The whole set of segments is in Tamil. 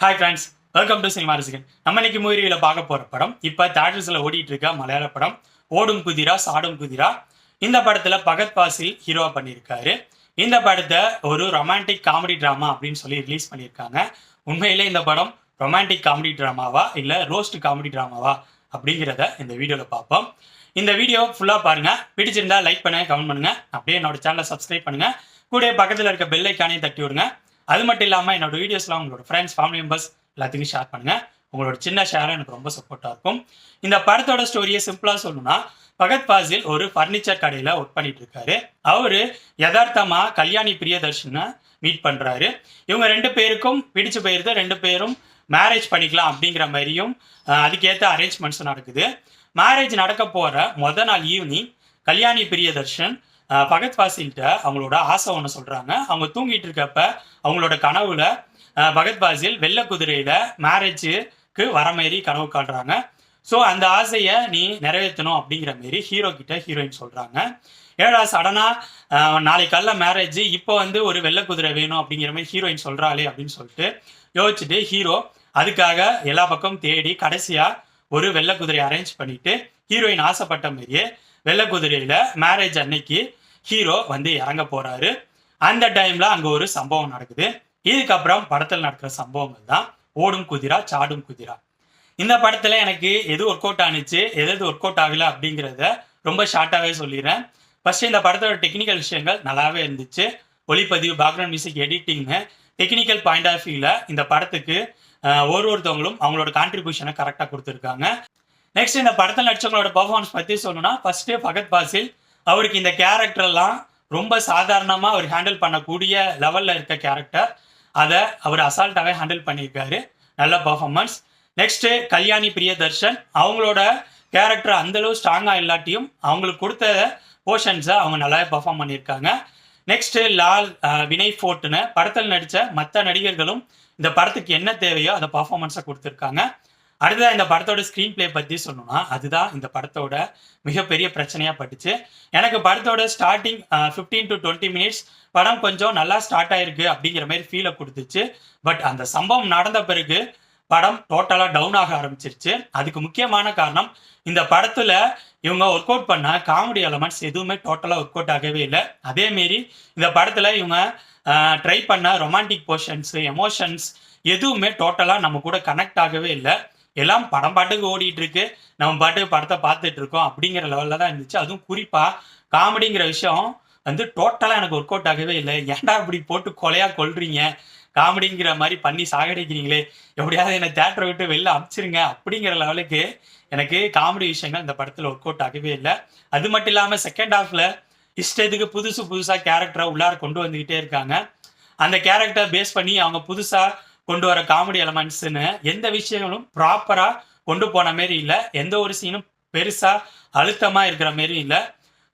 Hi friends, welcome to cinema ரசிகன். நம்ம இன்னைக்கு மூவியில் பார்க்க போகிற படம் இப்போ தேட்டர்ஸில் ஓடிட்டு இருக்க மலையாள படம் ஓடும் குதிரா சாடும் குதிரா. இந்த படத்தில் பகத் பாசில் ஹீரோவா பண்ணியிருக்காரு. இந்த படத்தை ஒரு ரொமான்டிக் காமெடி ட்ராமா அப்படின்னு சொல்லி ரிலீஸ் பண்ணியிருக்காங்க. உண்மையிலே இந்த படம் ரொமான்டிக் காமெடி ட்ராமாவா இல்லை ரோஸ்ட் காமெடி ட்ராமாவா அப்படிங்கிறத இந்த வீடியோவில் பார்ப்போம். இந்த வீடியோ ஃபுல்லாக பாருங்கள். பிடிச்சிருந்தா லைக் பண்ணுங்கள், கமெண்ட் பண்ணுங்கள். அப்படியே என்னோட சேனலை சப்ஸ்கிரைப் பண்ணுங்கள். கூட பக்கத்தில் இருக்க பெல் ஐக்கானையும் தட்டி விடுங்க. அது மட்டும் இல்லாமல் என்னோட வீடியோஸ்லாம் உங்களோட ஃப்ரெண்ட்ஸ், ஃபேமிலி மெம்பர்ஸ் எல்லாத்துக்கும் ஷேர் பண்ணுங்கள். உங்களோட சின்ன ஷேரை எனக்கு ரொம்ப சப்போர்ட்டாக இருக்கும். இந்த படத்தோட ஸ்டோரியை சிம்பிளாக சொல்லணும்னா, பகத் பாசில் ஒரு ஃபர்னிச்சர் கடையில் ஒர்க் பண்ணிட்டு இருக்காரு. அவரு யதார்த்தமாக கல்யாணி பிரியதர்ஷனை மீட் பண்ணுறாரு. இவங்க ரெண்டு பேருக்கும் பிடிச்சு போயிருது. ரெண்டு பேரும் மேரேஜ் பண்ணிக்கலாம் அப்படிங்கிற மாதிரியும் அதுக்கேற்ற அரேஞ்ச்மெண்ட்ஸும் நடக்குது. மேரேஜ் நடக்க போகிற மொதல் நாள் ஈவினிங் கல்யாணி பிரியதர்ஷன் பகத் பாசில்கிட்ட அவங்களோட ஆசை ஒன்று சொல்கிறாங்க. அவங்க தூங்கிட்டு இருக்கப்ப அவங்களோட கனவுல பகத் பாசில் வெள்ளை குதிரையில் மேரேஜுக்கு வர மாரி கனவு காட்டுறாங்க. ஸோ அந்த ஆசையை நீ நிறைவேற்றணும் அப்படிங்கிற மாரி ஹீரோ கிட்ட ஹீரோயின் சொல்கிறாங்க. ஏடா சடனாக நாளைக்கு காலைல மேரேஜ், இப்போ ஒரு வெள்ளை குதிரை வேணும் அப்படிங்கிற மாதிரி ஹீரோயின் சொல்கிறாளே அப்படின்னு சொல்லிட்டு யோசிச்சுட்டு ஹீரோ அதுக்காக எல்லா பக்கமும் தேடி கடைசியாக ஒரு வெள்ளை குதிரை அரேஞ்ச் பண்ணிட்டு ஹீரோயின் ஆசைப்பட்ட மாதிரியே வெள்ளை குதிரையில மேரேஜ் அன்னைக்கு ஹீரோ இறங்க போறாரு. அந்த டைம்ல அங்க ஒரு சம்பவம் நடக்குது. இதுக்கப்புறம் படத்தில் நடக்கிற சம்பவங்கள் தான் ஓடும் குதிரா சாடும் குதிரா. இந்த படத்துல எனக்கு எது ஒர்க் அவுட் ஆனிச்சு, எது ஒர்க் அவுட் ஆகல அப்படிங்கிறத ரொம்ப ஷார்ட்டாவே சொல்லிடுறேன். ஃபர்ஸ்ட் இந்த படத்தோட டெக்னிக்கல் விஷயங்கள் நல்லாவே இருந்துச்சு. ஒளிப்பதிவு, பேக்ரவுண்ட் மியூசிக், எடிட்டிங்னு டெக்னிக்கல் பாயிண்ட் ஆஃப் வியூல இந்த படத்துக்கு ஒருத்தவங்களும் அவங்களோட கான்ட்ரிபியூஷனை கரெக்டாக கொடுத்துருக்காங்க. நெக்ஸ்ட் இந்த படத்தில் நடிச்சவங்களோட பர்ஃபார்மன்ஸ் பற்றி சொல்லணும்னா, ஃபர்ஸ்ட்டு பகத் பாசில் அவருக்கு இந்த கேரக்டர்லாம் ரொம்ப சாதாரணமாக அவர் ஹேண்டில் பண்ணக்கூடிய லெவலில் இருக்க கேரக்டர், அதை அவர் அசால்ட்டாகவே ஹேண்டில் பண்ணியிருக்காரு. நல்ல பர்ஃபார்மன்ஸ். நெக்ஸ்ட்டு கல்யாணி பிரியதர்ஷன் அவங்களோட கேரக்டர் அந்தளவு ஸ்ட்ராங்காக இல்லாட்டியும் அவங்களுக்கு கொடுத்த போர்ஷன்ஸை அவங்க நல்லாவே பர்ஃபார்ம் பண்ணியிருக்காங்க. நெக்ஸ்ட்டு லால், வினய் ஃபோர்ட்னு படத்தில் நடித்த மற்ற நடிகர்களும் இந்த படத்துக்கு என்ன தேவையோ அந்த பர்ஃபார்மன்ஸை கொடுத்துருக்காங்க. அடுத்ததான் இந்த படத்தோட ஸ்க்ரீன் பிளே பற்றி சொல்லணும்னா, அதுதான் இந்த படத்தோட மிகப்பெரிய பிரச்சனையாக பட்டுச்சு. எனக்கு படத்தோட ஸ்டார்டிங் 15 to 20 மினிட்ஸ் படம் கொஞ்சம் நல்லா ஸ்டார்ட் ஆயிருக்கு அப்படிங்கிற மாதிரி ஃபீலை கொடுத்துச்சு. பட் அந்த சம்பவம் நடந்த பிறகு படம் டோட்டலாக டவுன் ஆக ஆரம்பிச்சிருச்சு. அதுக்கு முக்கியமான காரணம், இந்த படத்தில் இவங்க ஒர்க் அவுட் பண்ண காமெடி எலமெண்ட்ஸ் எதுவுமே டோட்டலாக ஒர்க் அவுட் ஆகவே இல்லை. அதேமாரி இந்த படத்தில் இவங்க ட்ரை பண்ண ரொமான்டிக் போர்ஷன்ஸு, எமோஷன்ஸ் எதுவுமே டோட்டலாக நம்ம கூட கனெக்ட் ஆகவே இல்லை. எல்லாம் படம் பாட்டுக்கு ஓடிட்டு இருக்கு, நம்ம பாட்டுக்கு படத்தை பார்த்துட்டு இருக்கோம் அப்படிங்கிற லெவலில் தான் இருந்துச்சு. அதுவும் குறிப்பாக காமெடிங்கிற விஷயம் டோட்டலாக எனக்கு ஒர்க் அவுட் ஆகவே இல்லை. ஏன்டா இப்படி போட்டு கொலையாக கொள்றீங்க, காமெடிங்கிற மாதிரி பண்ணி சாகடிக்கிறீங்களே, எப்படியாவது என்னை தேட்டரை விட்டு வெளில அனுப்பிச்சிருங்க அப்படிங்கிற லெவலுக்கு எனக்கு காமெடி விஷயங்கள் இந்த படத்தில் ஒர்க் அவுட் ஆகவே இல்லை. அது மட்டும் இல்லாமல் செகண்ட் ஹாஃபில் இஷ்டத்துக்கு புதுசாக கேரக்டரை உள்ளார கொண்டு வந்துக்கிட்டே இருக்காங்க. அந்த கேரக்டரை பேஸ் பண்ணி அவங்க புதுசாக கொண்டு வர காமெடி எலமெண்ட்ஸ்ன்னு எந்த விஷயங்களும் ப்ராப்பராக கொண்டு போன மாரி இல்லை. எந்த ஒரு சீனும் பெருசாக அழுத்தமாக இருக்கிற மாரி இல்லை.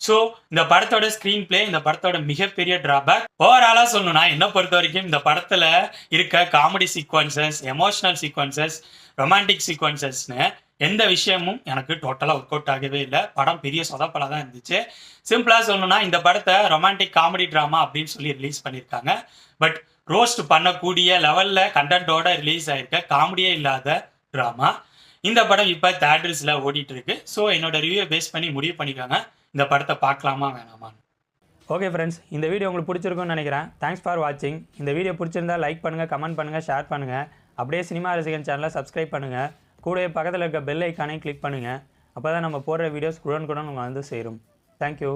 ஸோ இந்த படத்தோட ஸ்க்ரீன் பிளே இந்த படத்தோட மிகப்பெரிய டிராபேக். ஓவராலாக சொல்லணும்னா, என்னை பொறுத்த வரைக்கும் இந்த படத்தில் இருக்க comedy sequences, emotional sequences, romantic சீக்வன்சஸ்னு எந்த விஷயமும் எனக்கு டோட்டலாக ஒர்க் அவுட் ஆகவே இல்லை. படம் பெரிய சொதப்பலாக தான் இருந்துச்சு. சிம்பிளாக சொல்லணும்னா, இந்த படத்தை ரொமான்டிக் காமெடி ட்ராமா அப்படின்னு சொல்லி ரிலீஸ் பண்ணியிருக்காங்க. பட் ரோஸ்ட் பண்ணக்கூடிய லெவலில் கண்டென்ட்டோட ரிலீஸ் ஆயிருக்க காமெடியே இல்லாத ட்ராமா. இந்த படம் இப்போ தேட்டர்ஸில் ஓடிட்டு இருக்கு. ஸோ என்னோட ரிவ்யூ பேஸ் பண்ணி முடிவு பண்ணிக்காங்க, இந்த படத்தை பார்க்கலாமா வேணாமான்னு. ஓகே ஃப்ரெண்ட்ஸ், இந்த வீடியோ உங்களுக்கு பிடிச்சிருக்குன்னு நினைக்கிறேன். தேங்க்ஸ் ஃபார் வாட்சிங். இந்த வீடியோ பிடிச்சிருந்தா லைக் பண்ணுங்கள், கமெண்ட் பண்ணுங்கள், ஷேர் பண்ணுங்கள். அப்படியே சினிமா ரசிகன் சேனலை சப்ஸ்கிரைப் பண்ணுங்கள். கூடவே பக்கத்தில் இருக்க பெல் ஐக்கானையும் கிளிக் பண்ணுங்கள். அப்போ தான் நம்ம போடுற வீடியோஸ் உடனுக்குடன் உங்களுக்கு சேரும். தேங்க்யூ.